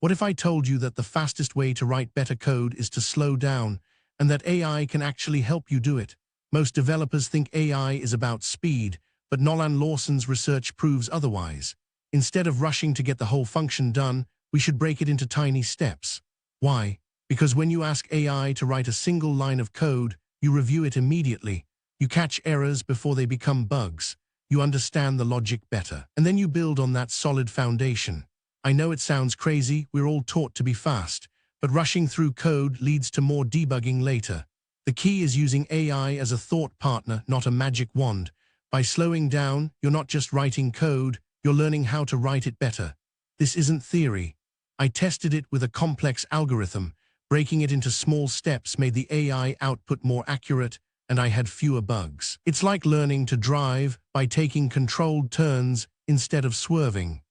What if I told you that the fastest way to write better code is to slow down, and that AI can actually help you do it? Most developers think AI is about speed, but Nolan Lawson's research proves otherwise. Instead of rushing to get the whole function done, we should break it into tiny steps. Why? Because when you ask AI to write a single line of code, you review it immediately. You catch errors before they become bugs. You understand the logic better. And then you build on that solid foundation. I know it sounds crazy, we're all taught to be fast, but rushing through code leads to more debugging later. The key is using AI as a thought partner, not a magic wand. By slowing down, you're not just writing code, you're learning how to write it better. This isn't theory. I tested it with a complex algorithm. Breaking it into small steps made the AI output more accurate, and I had fewer bugs. It's like learning to drive by taking controlled turns instead of swerving.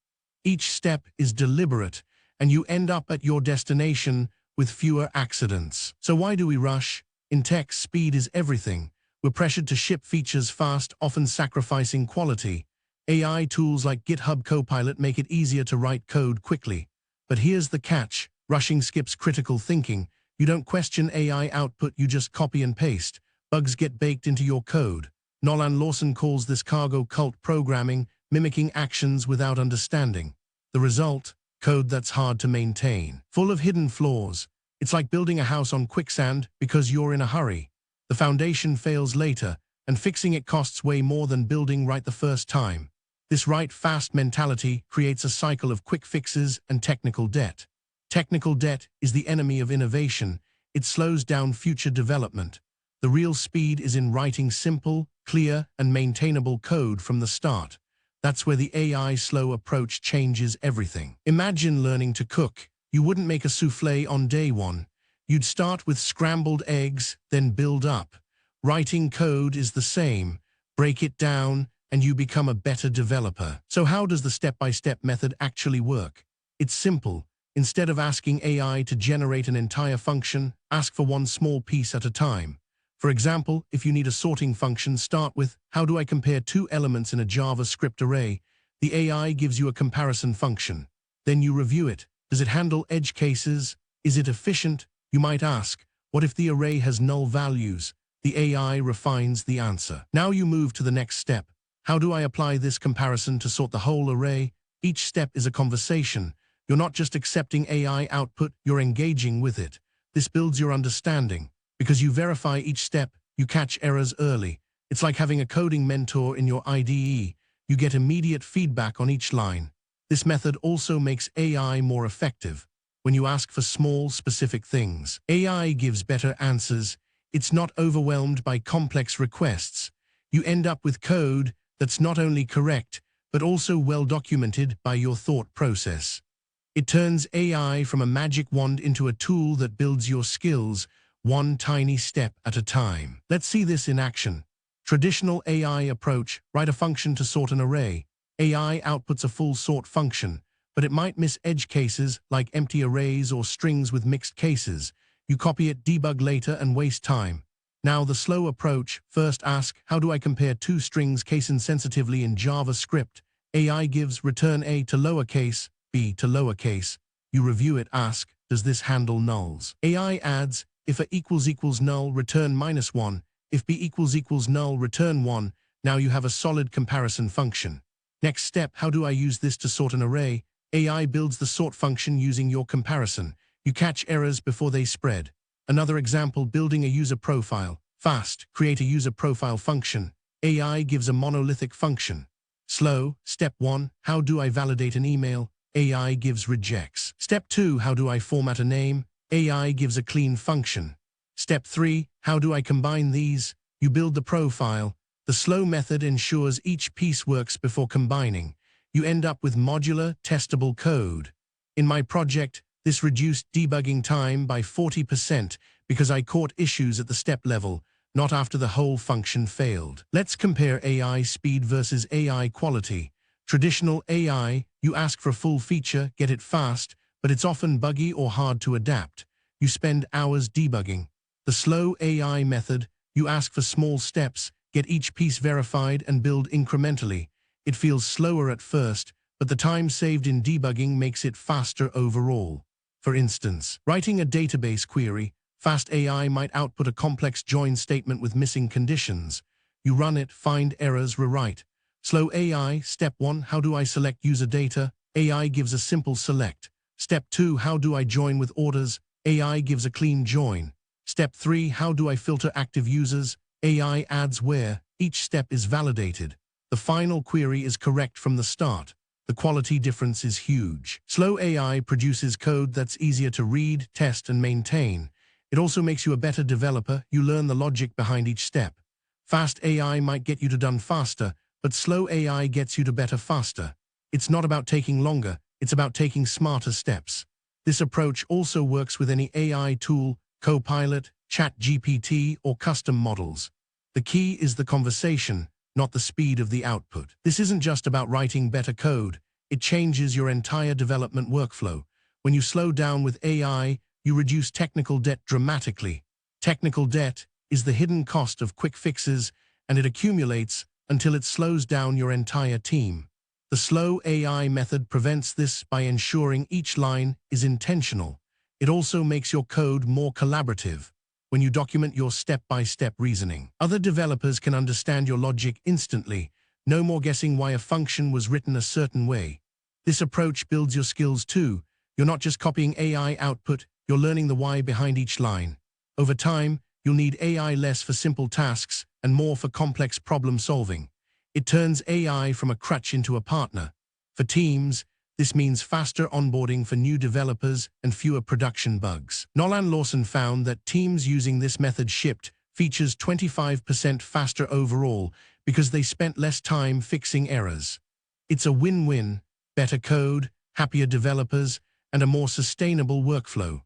Each step is deliberate, and you end up at your destination with fewer accidents. So why do we rush? In tech, speed is everything. We're pressured to ship features fast, often sacrificing quality. AI tools like GitHub Copilot make it easier to write code quickly. But here's the catch. Rushing skips critical thinking. You don't question AI output, you just copy and paste. Bugs get baked into your code. Nolan Lawson calls this cargo cult programming, mimicking actions without understanding. The result? Code that's hard to maintain, full of hidden flaws. It's like building a house on quicksand because you're in a hurry. The foundation fails later, and fixing it costs way more than building right the first time. This write fast mentality creates a cycle of quick fixes and technical debt. Technical debt is the enemy of innovation. It slows down future development. The real speed is in writing simple, clear, and maintainable code from the start. That's where the AI slow approach changes everything. Imagine learning to cook. You wouldn't make a souffle on day one. You'd start with scrambled eggs, then build up. Writing code is the same. Break it down, and you become a better developer. So how does the step-by-step method actually work? It's simple. Instead of asking AI to generate an entire function, ask for one small piece at a time. For example, if you need a sorting function, start with, how do I compare two elements in a JavaScript array? The AI gives you a comparison function. Then you review it. Does it handle edge cases? Is it efficient? You might ask, what if the array has null values? The AI refines the answer. Now you move to the next step. How do I apply this comparison to sort the whole array? Each step is a conversation. You're not just accepting AI output, you're engaging with it. This builds your understanding. Because you verify each step, you catch errors early. It's like having a coding mentor in your IDE. You get immediate feedback on each line. This method also makes AI more effective. When you ask for small, specific things, AI gives better answers. It's not overwhelmed by complex requests. You end up with code that's not only correct, but also well documented by your thought process. It turns AI from a magic wand into a tool that builds your skills, one tiny step at a time. Let's see this in action. Traditional AI approach, write a function to sort an array. AI outputs a full sort function, but it might miss edge cases like empty arrays or strings with mixed cases. You copy it, debug later, and waste time. Now the slow approach, first ask, how do I compare two strings case-insensitively in JavaScript? AI gives return A to lowercase, B to lowercase. You review it, ask, does this handle nulls? AI adds, if A equals null, return -1. If B equals null, return 1. Now you have a solid comparison function. Next step, how do I use this to sort an array? AI builds the sort function using your comparison. You catch errors before they spread. Another example, building a user profile. Fast, create a user profile function. AI gives a monolithic function. Slow, step 1, how do I validate an email? AI gives rejects. Step 2, how do I format a name? AI gives a clean function. Step 3, how do I combine these? You build the profile. The slow method ensures each piece works before combining. You end up with modular, testable code. In my project, this reduced debugging time by 40% because I caught issues at the step level, not after the whole function failed. Let's compare AI speed versus AI quality. Traditional AI, you ask for a full feature, get it fast, but it's often buggy or hard to adapt. You spend hours debugging. The slow AI method, you ask for small steps, get each piece verified and build incrementally. It feels slower at first, but the time saved in debugging makes it faster overall. For instance, writing a database query, fast AI might output a complex join statement with missing conditions. You run it, find errors, rewrite. Slow AI, step 1, how do I select user data? AI gives a simple select. Step 2, how do I join with orders? AI gives a clean join. Step 3, how do I filter active users? AI adds where. Each step is validated. The final query is correct from the start. The quality difference is huge. Slow AI produces code that's easier to read, test, and maintain. It also makes you a better developer. You learn the logic behind each step. Fast AI might get you to done faster, but slow AI gets you to better faster. It's not about taking longer, it's about taking smarter steps. This approach also works with any AI tool, Copilot, ChatGPT, or custom models. The key is the conversation, not the speed of the output. This isn't just about writing better code, it changes your entire development workflow. When you slow down with AI, you reduce technical debt dramatically. Technical debt is the hidden cost of quick fixes, and it accumulates until it slows down your entire team. The slow AI method prevents this by ensuring each line is intentional. It also makes your code more collaborative. When you document your step-by-step reasoning, other developers can understand your logic instantly. No more guessing why a function was written a certain way. This approach builds your skills too. You're not just copying AI output, you're learning the why behind each line. Over time, you'll need AI less for simple tasks and more for complex problem solving. It turns AI from a crutch into a partner. For teams, this means faster onboarding for new developers and fewer production bugs. Nolan Lawson found that teams using this method shipped features 25% faster overall because they spent less time fixing errors. It's a win-win: better code, happier developers, and a more sustainable workflow.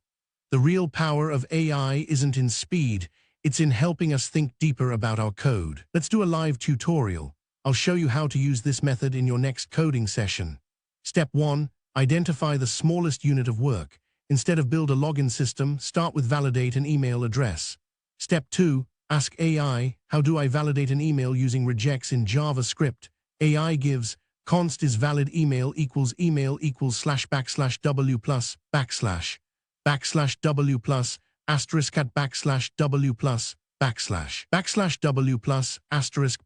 The real power of AI isn't in speed, it's in helping us think deeper about our code. Let's do a live tutorial. I'll show you how to use this method in your next coding session. Step 1. Identify the smallest unit of work. Instead of build a login system, start with validate an email address. Step 2. Ask AI, how do I validate an email using regex in JavaScript? AI gives const is valid email equals /w plus /w plus asterisk at /w plus /w plus asterisk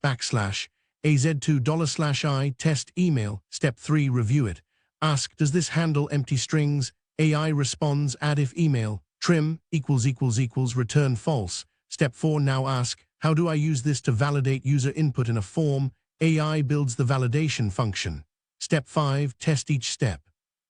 az2 $i test email. Step 3. Review it. Ask, does this handle empty strings? AI responds, add if email, trim == return false. Step 4. Now ask, how do I use this to validate user input in a form? AI builds the validation function. Step 5. Test each step.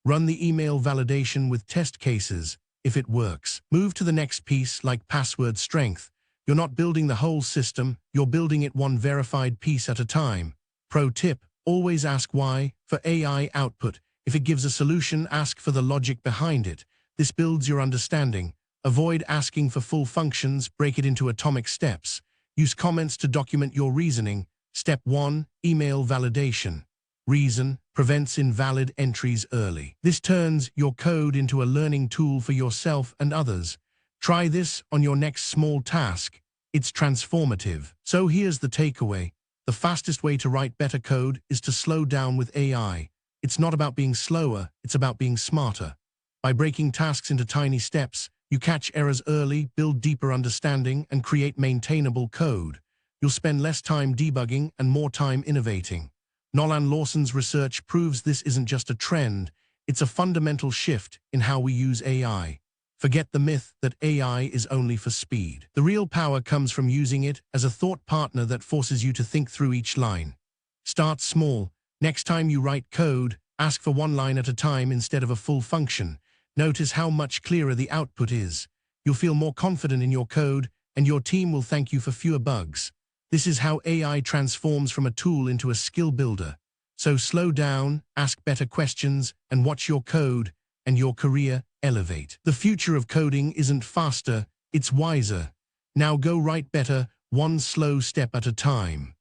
Run the email validation with test cases. If it works, move to the next piece, like password strength. You're not building the whole system, you're building it one verified piece at a time. Pro tip, always ask why for AI output. If it gives a solution, ask for the logic behind it. This builds your understanding. Avoid asking for full functions, break it into atomic steps. Use comments to document your reasoning. Step 1. Email validation. Reason prevents invalid entries early. This turns your code into a learning tool for yourself and others. Try this on your next small task. It's transformative. So here's the takeaway. The fastest way to write better code is to slow down with AI. It's not about being slower, it's about being smarter. By breaking tasks into tiny steps, you catch errors early, build deeper understanding, and create maintainable code. You'll spend less time debugging and more time innovating. Nolan Lawson's research proves this isn't just a trend, it's a fundamental shift in how we use AI. Forget the myth that AI is only for speed. The real power comes from using it as a thought partner that forces you to think through each line. Start small. Next time you write code, ask for one line at a time instead of a full function. Notice how much clearer the output is. You'll feel more confident in your code, and your team will thank you for fewer bugs. This is how AI transforms from a tool into a skill builder. So slow down, ask better questions, and watch your code and your career elevate. The future of coding isn't faster, it's wiser. Now go write better, one slow step at a time.